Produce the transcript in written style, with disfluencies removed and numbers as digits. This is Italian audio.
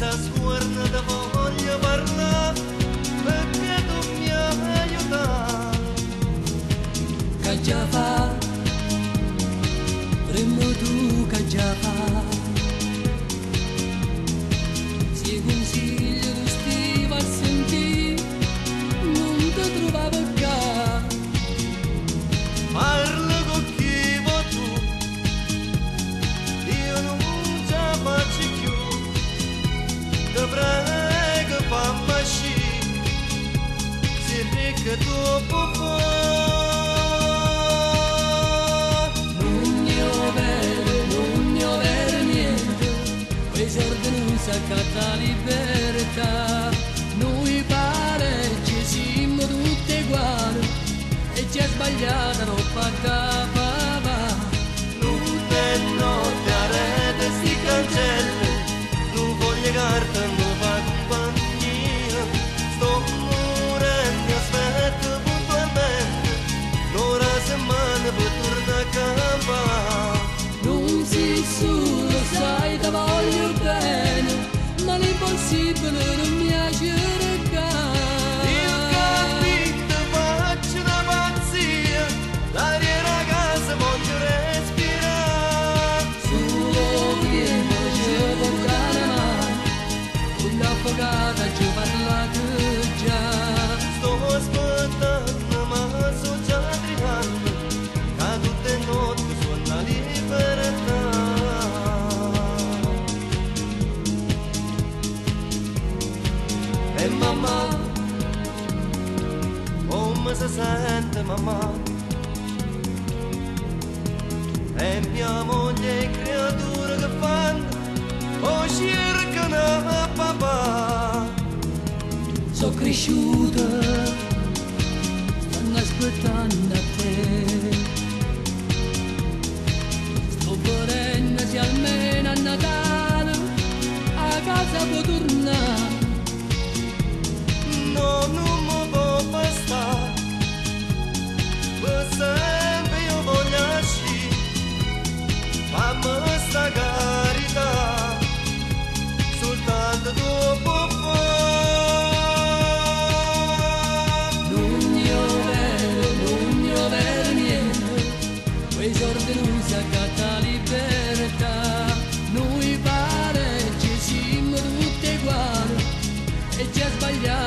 senza sguardo da voglio parlare, perché tu mi aiuta. Che già fa, prendo tu che già fa. Se consiglio tu stiva a sentire, non ti trovavo qua. Parlo con chi vuoi tu, io non ce la faccio più. Ti prego fammi uscire, se ricca tu puoi fare. Non ne ho vero niente, quei soldi non si accatta libertà. Noi pare ci siamo tutti uguali e ci è sbagliata non fatta papà. Notte e notte a rete sti cancelli, non voglio carta, non fa compagnia. Sto morendo, aspetto puntualmente, un'ora a settimana per tornare a campare. Non sei solo, sai, ti voglio bene, ma l'impossibile non mi piace recare. Io capito, faccio una pazzia, l'aria è una casa, voglio respirare. Solo vieni, ci porta la mano, con l'affogata ci parlate già. Sto aspettando, ma so già 3 anni, che tutte notti suona libertà. E mamma, come si sente mamma? E mia moglie e creature che fanno, o cercano papà. Sono cresciuta, stanno aspettando a te. Sto volendo se almeno a Natale a casa può tornare. No, non mi può bastare, per sempre io voglio uscire, fammi sta carità, soltanto tu puoi fare. Non ne ho vero niente, quei soldi non si accatta libertà. Noi pare ci siamo tutti uguali e ci è sbagliato